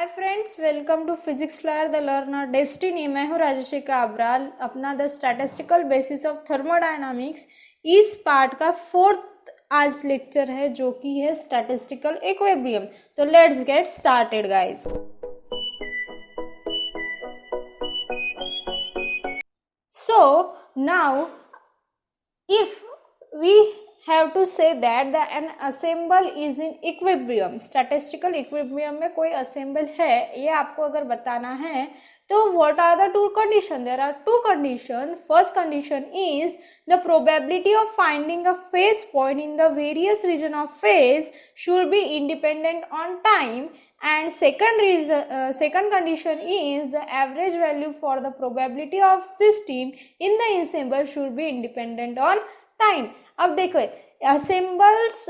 Hi friends, welcome to physics lawyer the learner destiny. मैं हूँ राजशिका अब्राल। अपना the statistical basis of thermodynamics इस part का फोर्थ आज लेक्चर है, जो कि है स्टैटिस्टिकल इक्विलिब्रियम। तो let's get started guys. So now if we have to say that an assemble is in equilibrium, statistical equilibrium में कोई assemble है, ये आपको अगर बताना है तो what are the two condition? There are two condition. First condition is the probability of finding a phase point in the various region of phase should be independent on time, and second condition is the average value for the probability of system in the ensemble should be independent on time. अब देखो assembles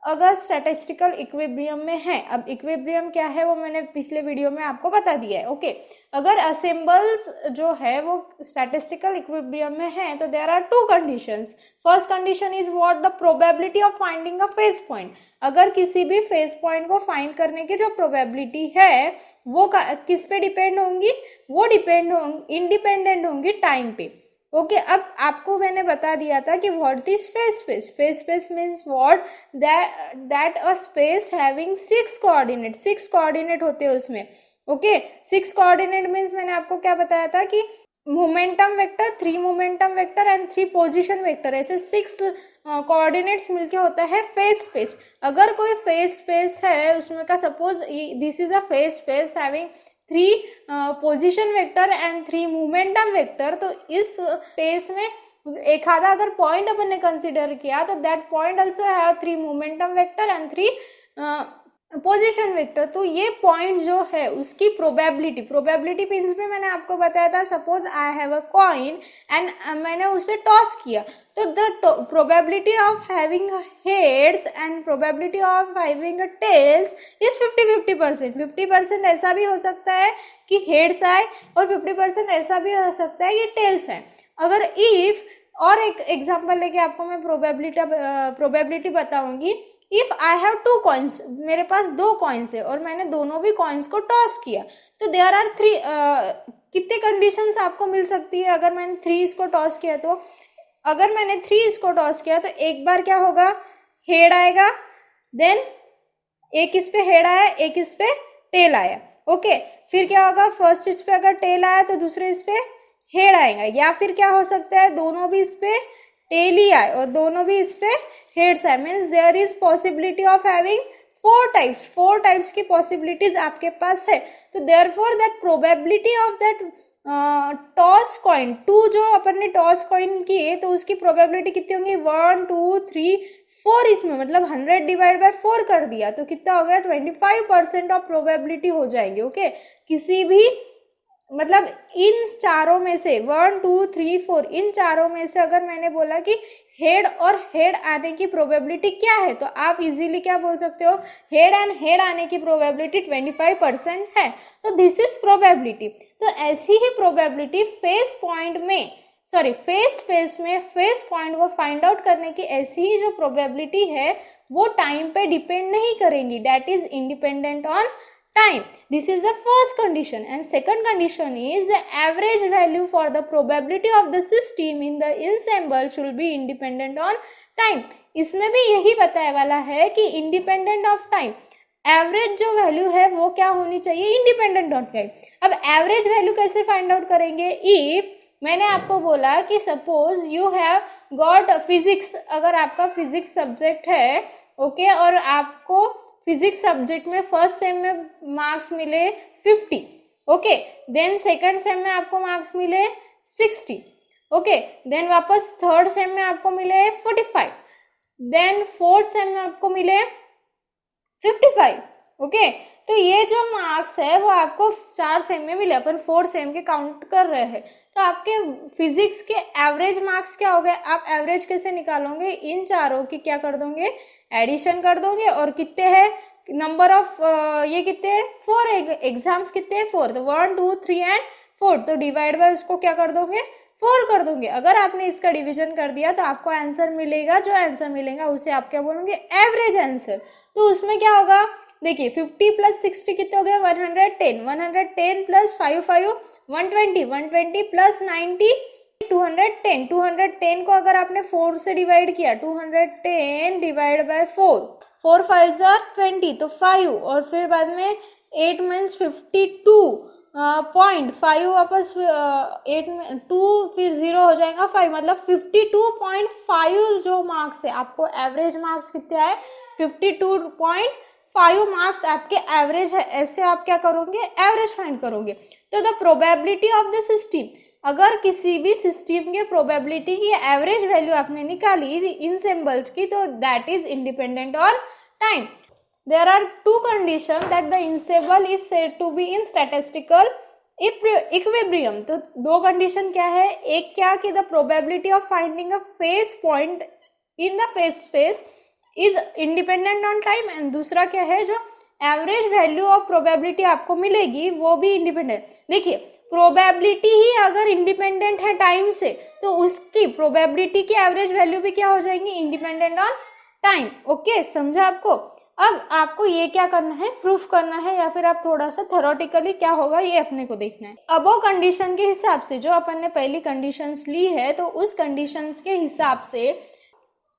अगर statistical equilibrium में है, अब equilibrium क्या है वो मैंने पिछले वीडियो में आपको बता दिया है। ओके, अगर असेंबल्स जो है वो स्टैटिस्टिकल इक्विलिब्रियम में है तो there are two conditions. First condition is what? The probability of finding a phase point. अगर किसी भी फेज पॉइंट को फाइंड करने की जो प्रोबेबिलिटी है वो किस पे डिपेंड होंगी? वो इंडिपेंडेंट होंगी टाइम पे। ओके, अब आपको मैंने बता दिया था कि what is phase space. Phase space means what? That a space having 6 coordinate. 6 coordinate होते हैं उसमें। ओके, 6 कोऑर्डिनेट मीन्स मैंने आपको क्या बताया था कि momentum vector, 3 momentum vector and 3 position vector, ऐसे 6 कोऑर्डिनेट्स मिलके होता है फेज स्पेस। अगर कोई फेज स्पेस है उसमें का suppose this is a phase space having 3 position vector and 3 momentum vector, तो इस स्पेस में एक आधा अगर पॉइंट अपन ने कंसिडर किया तो that point also have 3 momentum vector and 3 position vector. तो ये पॉइंट जो है उसकी प्रोबेबिलिटी मीन्स में मैंने आपको बताया था, suppose I have a coin and मैंने उसे टॉस किया तो the probability of having heads and probability of having tails is 50-50%। 50% ऐसा भी हो सकता है कि हेड्स आए और 50% ऐसा भी हो सकता है कि टेल्स आए। अगर इफ और एक एग्जांपल लेके आपको मैं प्रोबेबिलिटी बताऊंगी। इफ आई हैव 2 कॉइन्स, मेरे पास 2 कॉइन्स है और मैंने दोनों भी कॉइन्स को टॉस किया तो देयर आर 3 कितने कंडीशंस आपको मिल सकती है अगर मैंने 3 इसको टॉस किया तो? अगर मैंने 3 इसको टॉस किया तो एक बार क्या होगा? हेड आएगा, देन एक इस पे हेड आया, एक इस पे टेल आया। ओके, फिर क्या होगा? फर्स्ट इस पे अगर टेल आया तो दूसरे इस पे हेड आएगा, या फिर क्या हो सकता है दोनों भी इस पे टेल ही आए और दोनों भी इस पे हेड्स आए। Means there is possibility of having 4 types की पॉसिबिलिटीज आपके पास है। तो therefore that probability of that toss coin 2 जो अपन ने टॉस कॉइन किए तो उसकी प्रोबेबिलिटी कितनी होंगी? 1 2 3 4 इसमें, मतलब 100 डिवाइड बाय 4 कर दिया तो कितना हो गया? 25% ऑफ प्रोबेबिलिटी हो जाएगी। ओके, किसी भी मतलब इन चारों में से 1 2 3 4 इन चारों में से अगर मैंने बोला कि हेड और हेड आने की प्रोबेबिलिटी क्या है तो आप इजीली क्या बोल सकते हो? हेड आने की प्रोबेबिलिटी 25% है। तो दिस इज प्रोबेबिलिटी। तो ऐसी ही प्रोबेबिलिटी फेज स्पेस में फेज पॉइंट को फाइंड आउट करने की ऐसी ही जो प्रोबेबिलिटी है वो टाइम पे डिपेंड नहीं करेंगी, that is independent on time. This is the first condition, and second condition is the average value for the probability of the system in the ensemble should be independent on time. इसमें भी यही बताया वाला है कि independent of time, average जो value है वो क्या होनी चाहिए? Independent on time. अब एवरेज वैल्यू कैसे फाइंड आउट करेंगे? इफ मैंने आपको बोला कि suppose you have got physics, अगर आपका फिजिक्स सब्जेक्ट है ओके, और आपको फिजिक्स सब्जेक्ट में फर्स्ट सेम में मार्क्स मिले 50, ओके, देन सेकंड सेम में आपको मार्क्स मिले 60, ओके, देन वापस थर्ड सेम में आपको मिले 45, देन फोर्थ सेम में आपको मिले 55, ओके। तो ये जो मार्क्स है वो आपको 4 सेम में मिले, अपन 4 सेम के काउंट कर रहे हैं। तो आपके फिजिक्स के एवरेज मार्क्स क्या हो गए? आप एवरेज कैसे निकालोगे? इन चारों की क्या कर दोगे? एडिशन कर दोगे, और कितने हैं नंबर ऑफ ये कितने हैं? 4 एग्जाम्स कितने हैं? 4, तो 1 2 3 एंड 4, तो डिवाइड बाय उसको क्या कर दोगे? 4 कर दोगे। अगर आपने इसका डिवीजन कर दिया तो आपको आंसर मिलेगा, जो आंसर मिलेगा उसे आप क्या बोलोगे? Average answer. तो उसमें क्या होगा? देखिए 50 प्लस 60 कितने हो गए 110, 110 प्लस 5 5 120, 120 प्लस 90 210, 210 को अगर आपने 4 से डिवाइड किया 210 डिवाइड बाय 4, 4 5 जार 20 तो 5 और फिर बाद में 8 मीन्स 52.5 वापस 8 में 2 फिर 0 हो जाएगा 5 मतलब 52.5 जो मार्क्स है आपको एवरेज मार्क्स कितने आए 52.5 मार्क्स आपके एवरेज है। ऐसे आप क्या करोगे एवरेज फाइंड करोगे। तो the probability of the system, अगर किसी भी सिस्टम के प्रोबेबिलिटी की एवरेज वैल्यू आपने निकाली इन सिंबल्स की तो that is independent on time. There are two conditions that the ensemble is said to be in statistical equilibrium। तो दो कंडीशन क्या है, एक क्या कि the probability of finding a phase point in the phase space is independent on time, and दूसरा क्या है जो एवरेज वैल्यू ऑफ प्रोबेबिलिटी आपको मिलेगी वो भी इंडिपेंडेंट। देखिए प्रोबेबिलिटी ही अगर इंडिपेंडेंट है टाइम से तो उसकी प्रोबेबिलिटी की एवरेज वैल्यू भी क्या हो जाएंगी इंडिपेंडेंट ऑन टाइम। ओके समझा आपको। अब आपको ये क्या करना है प्रूफ करना है या फिर आप थोड़ा सा थ्योरेटिकली क्या होगा ये अपने को देखना है। अब वो कंडीशन के हिसाब से जो अपन ने पहली कंडीशंस ली है तो उस कंडीशंस के हिसाब से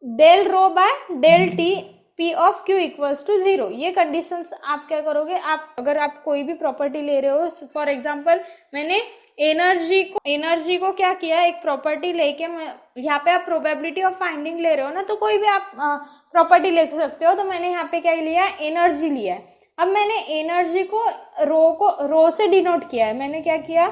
del rho by del T P of Q equals to 0, ये कंडीशंस आप क्या करोगे, आप अगर आप कोई भी प्रॉपर्टी ले रहे हो फॉर एग्जांपल मैंने एनर्जी को क्या किया एक प्रॉपर्टी लेके मैं यहाँ पे आप प्रोबेबिलिटी ऑफ फाइंडिंग ले रहे हो ना तो कोई भी आप प्रॉपर्टी ले सकते हो। तो मैंने यहाँ पे क्या लिया एनर्जी लिया है। अब मैंने एनर्जी को रो से डिनोट किया है, मैंने क्या किया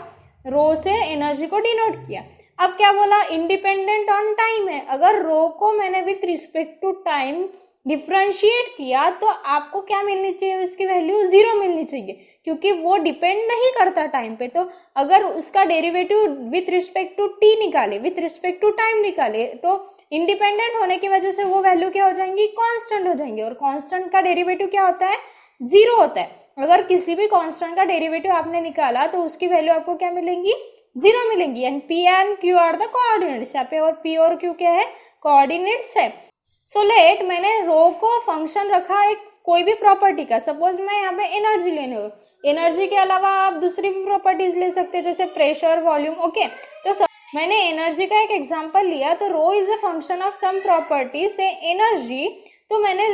रो से एनर्जी को डिनोट किया। अब क्या बोला इंडिपेंडेंट ऑन टाइम है, अगर रो को मैंने with respect to time differentiate किया तो आपको क्या मिलनी चाहिए उसकी वैल्यू 0 मिलनी चाहिए क्योंकि वो डिपेंड नहीं करता टाइम पे। तो अगर उसका derivative with respect to T निकाले विथ रिस्पेक्ट टू टाइम निकाले तो इंडिपेंडेंट होने की वजह से वो वैल्यू क्या हो जाएंगी कांस्टेंट हो जाएंगी, और कांस्टेंट का डेरिवेटिव क्या होता है 0 होता है। अगर किसी भी कांस्टेंट का डेरिवेटिव आपने निकाला तो उसकी वैल्यू आपको क्या मिलेंगी 0 मिलेंगी। And P and Q R the coordinates, यहाँ पे और पी और क्यू क्या है कोऑर्डिनेट्स है। सो लेट मैंने रो को फंक्शन रखा एक कोई भी प्रॉपर्टी का, सपोज मैं यहाँ पे एनर्जी लेने हो, एनर्जी के अलावा आप दूसरी भी प्रॉपर्टीज ले सकते हैं जैसे प्रेशर वॉल्यूम। ओके तो मैंने एनर्जी का एक एग्जांपल लिया तो rho is a function of some property से एनर्जी। तो मैंने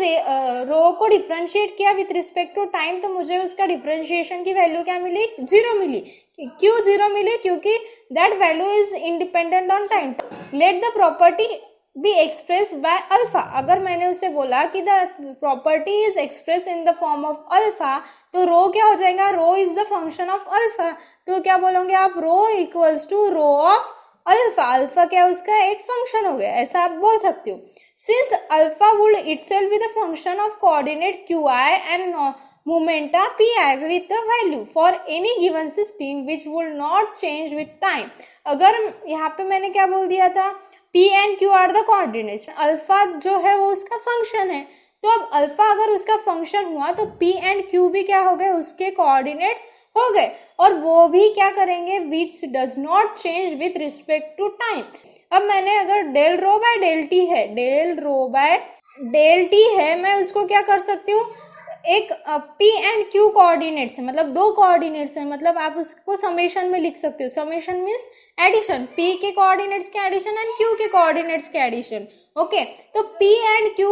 रो को डिफरेंशिएट किया विथ रिस्पेक्ट टू टाइम तो मुझे उसका डिफरेंशिएशन की वैल्यू क्या मिली 0 मिली। क्यों 0 मिली क्योंकि that value is independent on time. Let the property be express by alpha, अगर मैंने उसे बोला कि the property is express in the form of alpha तो रो क्या हो जाएगा rho is the function of alpha. तो क्या बोलोगे आप rho equals to rho of alpha, alpha क्या उसका एक फंक्शन हो गया, ऐसा आप बोल सकते हो। Since alpha would itself be the function of coordinate Q I and momenta pi with the value for any given system which will not change with time। अगर यहाँ पे मैंने क्या बोल दिया था P and Q are the coordinates, alpha जो है वो उसका फंक्शन है। तो अब अल्फा अगर उसका फंक्शन हुआ तो P and Q भी क्या हो गए उसके कोऑर्डिनेट्स हो गए, और वो भी क्या करेंगे which does not change with respect to time। अब मैंने अगर del rho by del T है, del rho by del T है, मैं उसको क्या कर सकती हूँ एक P एंड Q कोऑर्डिनेट्स है मतलब दो कोऑर्डिनेट्स है, मतलब आप उसको समेशन में लिख सकते हो। समेशन मीन्स एडिशन, P के कोऑर्डिनेट्स के एडिशन एंड Q के कोऑर्डिनेट्स के एडिशन। ओके तो P and Q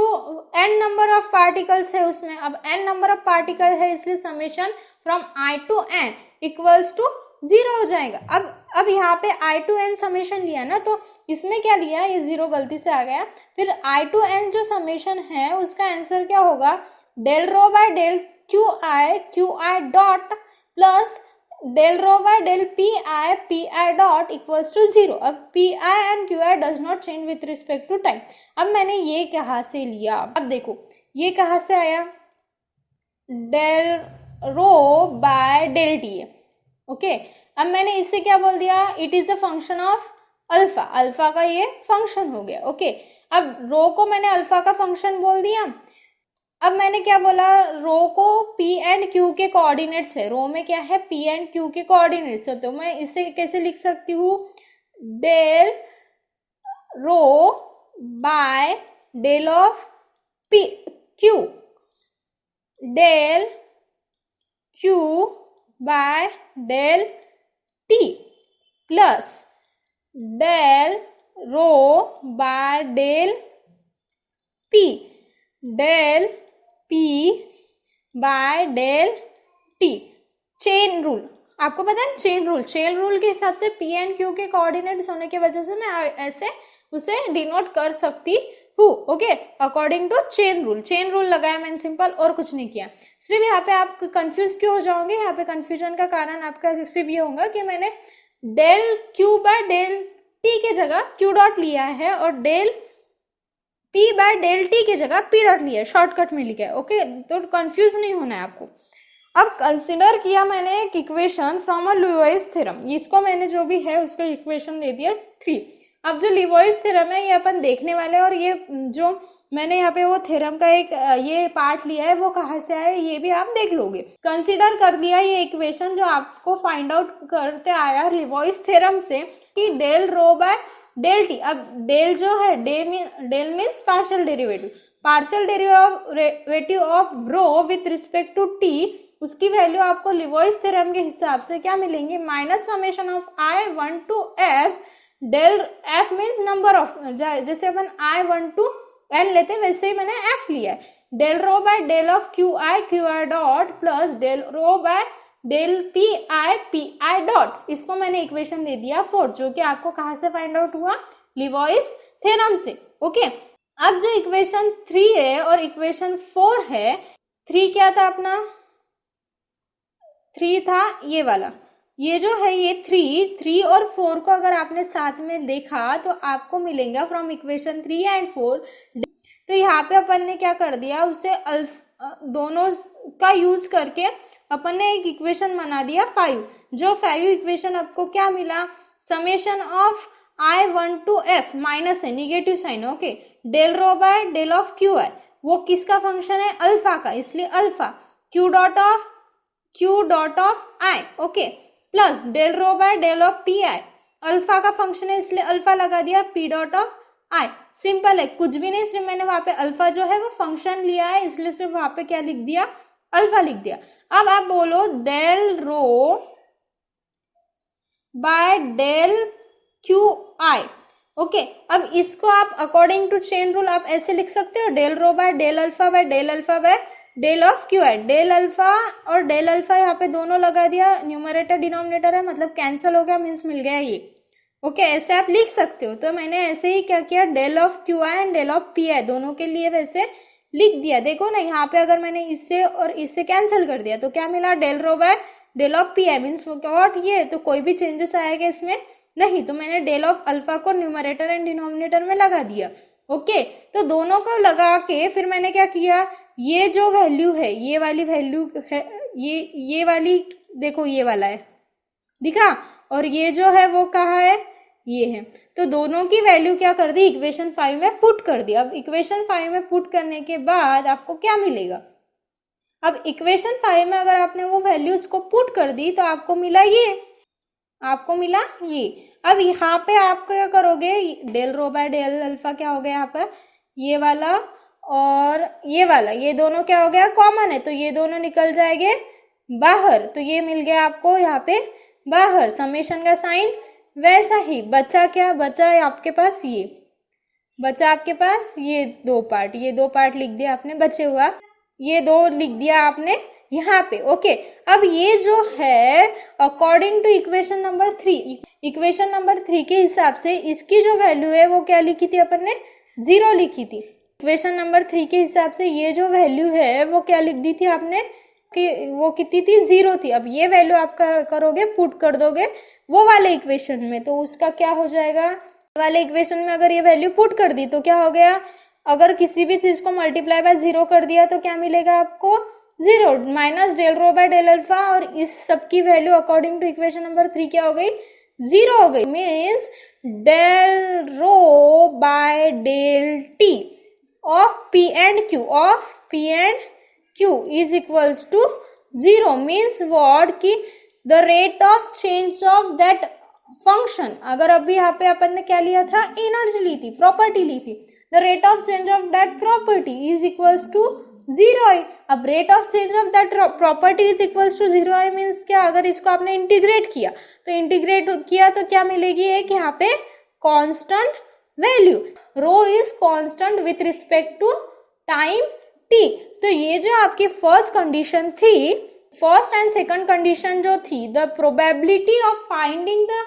n number of particles है उसमें, अब n नंबर ऑफ पार्टिकल है इसलिए summation from I to n equals to 0 हो जाएगा। अब यहाँ पे I टू n समेशन लिया ना तो इसमें क्या लिया ये 0 गलती से आ गया, फिर I टू n जो समेशन है उसका आंसर क्या होगा del rho by del Q I dot plus del rho by del P I dot equals to 0। अब P I and Q I does not change with respect to time. अब मैंने ये कहाँ से लिया, अब देखो ये कहाँ से आया del rho by del T है। ओके अब मैंने इससे क्या बोल दिया it is a function of alpha, alpha का ये फंक्शन हो गया। ओके अब रो को मैंने अल्फा का फंक्शन बोल दिया। अब मैंने क्या बोला रो को P एंड Q के कोऑर्डिनेट्स है, रो में क्या है P एंड Q के कोऑर्डिनेट्स है, तो मैं इसे कैसे लिख सकती हूँ del rho by del of Q del Q by del T plus del rho by del P del P by del T. Chain rule आपको पता है, चेन रूल के हिसाब से पी एंड क्यू के कोऑर्डिनेट्स होने की वजह से मैं ऐसे उसे डिनोट कर सकती हूँ। Okay, according to chain rule लगाया मैंने सिंपल, और कुछ नहीं किया। सिर्फ यहाँ पे आप कंफ्यूज क्यों हो जाओगे, यहाँ पे कंफ्यूजन का कारण आपका सिर्फ ये होगा कि मैंने del Q by del T के जगह क्यू डॉट लिया है और del P by del T के जगह पी डॉट लिया है, शॉर्टकट में लिखा है। ओके, तो कंफ्यूज नहीं होना है आपको। अब कंसिडर किया मैंने एक equation from a Levi's theorem, इसको मैंने जो भी है उसको इक्वेशन दे दिया 3। अब जो लीवाइस थ्योरम है ये अपन देखने वाले हैं, और ये जो मैंने यहाँ पे वो थ्योरम का एक ये पार्ट लिया है वो कहाँ से आया ये भी आप देख लोगे। कंसिडर कर लिया ये इक्वेशन जो आपको फाइंड आउट करते आया लीवाइस थ्योरम से कि del rho by del T. अब डेल जो है del means partial derivative of rho with respect to T, उसकी वैल्यू आपको लीवाइस थ्योरम के हिसाब से क्या मिलेंगे, minus summation of I1 to F del F means number of, जैसे अपन I1 to N लेते हैं वैसे ही मैंने F लिया है, del rho by del of QI dot plus del rho by del PI dot. इसको मैंने इक्वेशन दे दिया 4, जो कि आपको कहाँ से फाइंड आउट हुआ, लीवाइस थ्योरम से। ओके, अब जो इक्वेशन 3 है और इक्वेशन 4 है, 3 क्या था अपना, 3 था ये वाला, ये जो है ये 3 और 4 को अगर आपने साथ में देखा तो आपको मिलेगा फ्रॉम इक्वेशन 3 एंड 4। तो यहाँ पे अपन ने क्या कर दिया, उसे दोनों का यूज करके अपन ने एक इक्वेशन बना दिया 5, जो 5 इक्वेशन आपको क्या मिला, summation of I1 to F minus है, negative sign. Okay, del rho by del of QI, वो किसका फंक्शन है, अल्फा का, इसलिए alpha, Q dot of I। Okay, plus del rho by del of PI, alpha का function है इसलिए alpha लगा दिया, P dot of I। Simple है, कुछ भी नहीं, सिर्फ मैंने वहां पे अल्फा जो है वो फंक्शन लिया है इसलिए सिर्फ वहां पे क्या लिख दिया, अल्फा लिख दिया। अब आप बोलो del rho by del QI। Okay, अब इसको आप अकॉर्डिंग टू चेन रूल आप ऐसे लिख सकते हो, del rho by del alpha by del of QI, del alpha और डेल अल्फा यहाँ पे दोनों लगा दिया, न्यूमरेटर डिनोमिनेटर है मतलब कैंसिल हो गया, मीन्स मिल गया ये। ओके, ऐसे आप लिख सकते हो। तो मैंने ऐसे ही क्या किया, del of QI and del of PI दोनों के लिए वैसे लिख दिया। देखो ना यहाँ पे अगर मैंने इससे और इससे कैंसिल कर दिया तो क्या मिला, del rho by del of PI means what, ये तो कोई भी चेंजेस आएगा इसमें नहीं, तो मैंने डेल ऑफ अल्फा को न्यूमरेटर एंड डिनोमिनेटर में लगा दिया। ओके, तो दोनों को लगा के फिर मैंने क्या किया, ये जो वैल्यू है, ये वाली वैल्यू है, ये वाली देखो ये वाला है दिखा, और ये जो है वो कहाँ है, ये है। तो दोनों की वैल्यू क्या कर दी, इक्वेशन 5 में पुट कर दी। अब इक्वेशन 5 में पुट करने के बाद आपको क्या मिलेगा, अब इक्वेशन 5 में अगर आपने वो वैल्यूज को पुट कर दी तो आपको मिला ये, आपको मिला ये। अब यहाँ पे आप क्या करोगे, del rho by del alpha क्या हो गया यहाँ पर, ये वाला और ये वाला, ये दोनों क्या हो गया, कॉमन है, तो ये दोनों निकल जाएंगे बाहर, तो ये मिल गया आपको यहाँ पे बाहर, समेशन का साइन वैसा ही। बचा क्या, बचा आपके पास ये, बचा आपके पास ये दो पार्ट लिख दिया आपने, बचे हुआ ये दो लिख दिया आपने यहाँ पे। ओके, अब ये जो है अकॉर्डिंग टू इक्वेशन नंबर 3 के हिसाब से इसकी जो वैल्यू है वो क्या लिखी थी अपन ने, 0 लिखी थी। इक्वेशन नंबर 3 के हिसाब से ये जो वैल्यू है वो क्या लिख दी थी आपने कि वो कितनी थी, 0 थी। अब ये वैल्यू आप करोगे, पुट कर दोगे वो वाले इक्वेशन में, तो उसका क्या हो जाएगा, वाले इक्वेशन में अगर ये वैल्यू पुट कर दी तो क्या हो गया, अगर किसी भी चीज को मल्टीप्लाई बाय 0 कर दिया तो क्या मिलेगा आपको, 0 minus del rho by del alpha, और इस सब की value according to equation number 3 क्या हो गई, 0 हो गई। Means del rho by del T of P and Q is equals to 0 means what कि the rate of change of that function, अगर अभी यहाँ पे अपन ने क्या लिया था, एनर्जी ली थी, प्रॉपर्टी ली थी, the rate of change of that property is equals to zero आई। अब rate of change of that property is equals to zero आई मीन्स क्या, अगर इसको आपने इंटीग्रेट किया तो इंटीग्रेट किया तो क्या मिलेगी, एक यहाँ पे constant value, rho is constant with respect to time T. तो ये जो आपकी फर्स्ट कंडीशन थी, फर्स्ट एंड सेकंड कंडीशन जो थी, the probability of finding the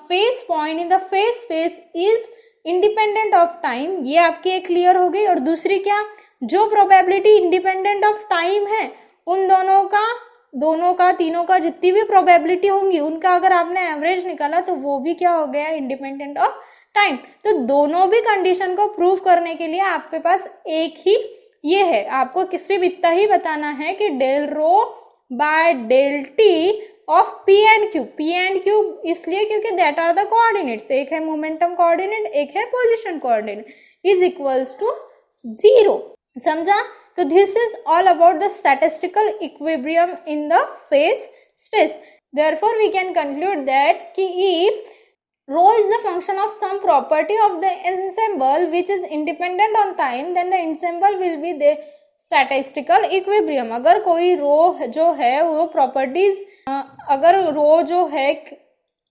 phase point in the phase space is independent of time, ये आपकी एक क्लियर हो गई। और दूसरी क्या, जो प्रोबेबिलिटी इंडिपेंडेंट ऑफ टाइम है उन दोनों का तीनों का जितनी भी प्रोबेबिलिटी होंगी उनका अगर आपने एवरेज निकाला तो वो भी क्या हो गया, इंडिपेंडेंट ऑफ टाइम। तो दोनों भी कंडीशन को प्रूव करने के लिए आपके पास एक ही ये है, आपको सिर्फ इतना ही बताना है कि del rho by del T of P and Q इसलिए क्योंकि दैट आर द कोऑर्डिनेट्स, एक है मोमेंटम कोऑर्डिनेट एक है position coordinate, is equals to zero. समझा? तो this is all about the statistical equilibrium in the phase space. Therefore we can conclude that कि if rho is the function of some property of the ensemble which is independent on time, then the ensemble will be the statistical equilibrium। अगर कोई रो जो है वो properties, अगर रो जो है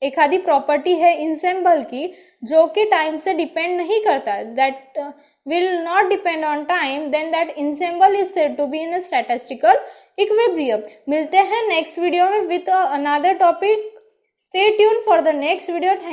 एक आधी प्रॉपर्टी है ensemble की जो कि टाइम से डिपेंड नहीं करता, that will not depend on time, then that ensemble is said to be in a statistical equilibrium। मिलते हैं नेक्स्ट वीडियो में with another topic। Stay tuned for the next video।